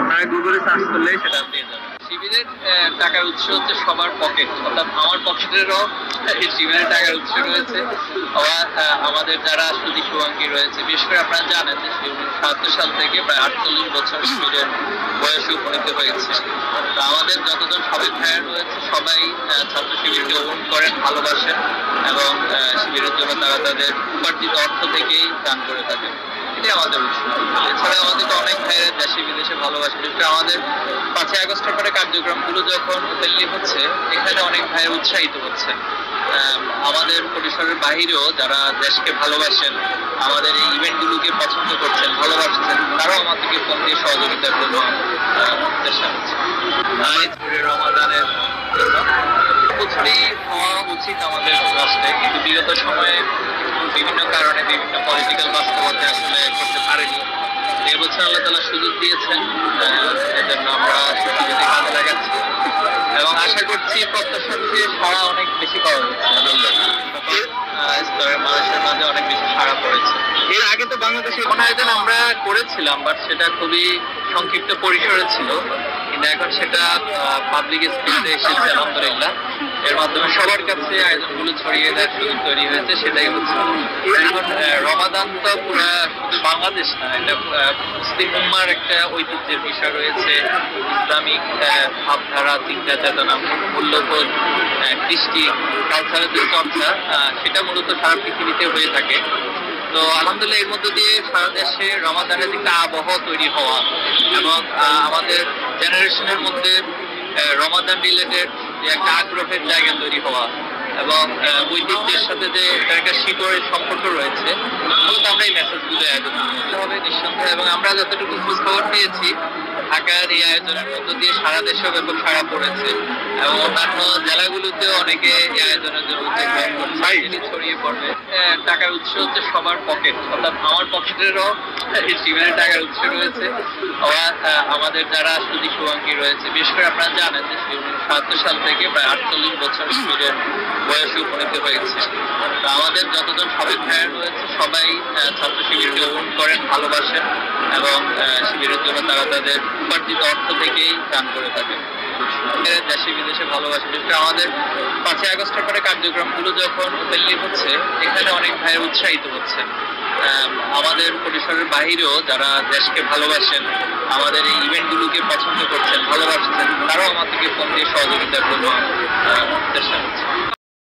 আপনারা গুগলে সার্চ করলেই সেটা পেয়ে যাবেন। শিবিরের টাকার উৎস হচ্ছে সবার পকেট, অর্থাৎ আমার পকেটেরও এই শিবিরের টাকার উৎস রয়েছে। আবার আমাদের যারা সুদী শুভাঙ্গী রয়েছে, বিশেষ করে আপনারা জানেন যে 19৭ সাল থেকে প্রায় 48 বছর শিবিরের বয়সে উপনীত হয়েছে। তো আমাদের যতজন সাবেক ভাইয়ার রয়েছে সবাই ছাত্র শিবিরকে ওন করেন, ভালোবাসেন এবং শিবিরের জন্য তারা তাদের উপার্জিত অর্থ থেকেই দান করে থাকেন। এটাই আমাদের উৎস। এছাড়া আমাদের অনেক ভাইয়ের দেশে বিদেশে ভালোবাসে। বিশেষ করে আমাদের 5ই আগস্টের পরে কার্যক্রমগুলো যখন ওপেনলি হচ্ছে, এখানে অনেক ভাইয়ের উৎসাহিত হচ্ছেন। আমাদের পরিসরের বাহিরেও যারা দেশকে ভালোবাসেন, আমাদের এই ইভেন্টগুলোকে পছন্দ করছেন, ভালোবাসছেন, তারাও আমাদেরকে ফোন দিয়ে সহযোগিতার জন্য চেষ্টা করছেন। রমাদানের বছরই হওয়া উচিত আমাদের রাষ্ট্রে, কিন্তু বিগত সময়ে বিভিন্ন কারণে বিভিন্ন পলিটিক্যাল বাস্তবতা আসলে করতে পারেনি। এবছর আল্লাহ তাআলা সুযোগ দিয়েছেন, এজন্য আমরা সুযোগকে কাজে লাগাচ্ছি এবং আশা করছি প্রত্যাশার চেয়ে সাড়া অনেক বেশি পাওয়া যাচ্ছে। স্তরের মানুষের মাঝে অনেক বেশি সাড়া পড়েছে। এর আগে তো বাংলাদেশে কোনো আয়োজন আমরা করেছিলাম, বাট সেটা খুবই সংক্ষিপ্ত পরিসরে ছিল, কিন্তু এখন সেটা পাবলিক স্পেসে এসেছে আলহামদুলিল্লাহ। এর মাধ্যমে সবার কাছে আয়োজনগুলো ছড়িয়ে দেওয়ার সুযোগ তৈরি হয়েছে, সেটাই হচ্ছে। এখন রমাদান তো পুরা শুধু বাংলাদেশ না, এটা মুসলিম উম্মার একটা ঐতিহ্যের বিষয় রয়েছে। ইসলামিক ভাবধারা, চিন্তা চেতনা, মূল্যবোধ, কৃষ্টি, কালচারের যে চর্চা, সেটা মূলত সারা পৃথিবীতে হয়ে থাকে। তো আলহামদুলিল্লাহ এর মধ্যে দিয়ে সারা দেশে রমাদানের একটা আবহাওয়া তৈরি হওয়া এবং আমাদের জেনারেশনের মধ্যে রমাদান রিলেটেড যে একটা আগ্রহের জায়গা তৈরি হওয়া এবং ঐতিহ্যের সাথে যে একটা শিকড়ের সম্পর্ক রয়েছে, মূলত আমরা এই মেসেজগুলো আয়োজন করতে হবে নিঃসন্দেহে। এবং আমরা যতটুকু খোঁজ খবর পেয়েছি, ঢাকার এই আয়োজনের মধ্য দিয়ে সারা দেশেও ব্যাপক সাড়া পড়েছে এবং অন্যান্য জেলাগুলোতেও অনেকে এই আয়োজনের জন্য উদ্যোগ গ্রহণ করছে, ছড়িয়ে পড়বে। টাকার উৎস হচ্ছে সবার পকেট, অর্থাৎ আমার পকেটেরও এই শিবিরের টাকার উৎস রয়েছে। আবার আমাদের যারা সুদী শুভাঙ্গী রয়েছে, বিশেষ করে আপনারা জানেন যে 19৭ সাল থেকে প্রায় 48 বছর শিবিরের বয়সে উপনীত হয়েছে। তো আমাদের যতজন সাবেক ভাইয়ার রয়েছে সবাই ছাত্র শিবিরকে ওন করেন, ভালোবাসেন এবং শিবিরের জন্য তারা তাদের উপার্জিত অর্থ থেকেই দান করে থাকেন। দেশে বিদেশে ভালোবাসে। বিশেষ করে আমাদের 5ই আগস্টের পরে কার্যক্রমগুলো যখন ওপেনলি হচ্ছে, এখানে অনেক ভাইয়ের উৎসাহিত হচ্ছেন। আমাদের পরিসরের বাহিরেও যারা দেশকে ভালোবাসেন, আমাদের এই ইভেন্টগুলোকে পছন্দ করছেন, ভালোবাসছেন, তারাও আমাদেরকে ফোন দিয়ে সহযোগিতার জন্য চেষ্টা করছেন।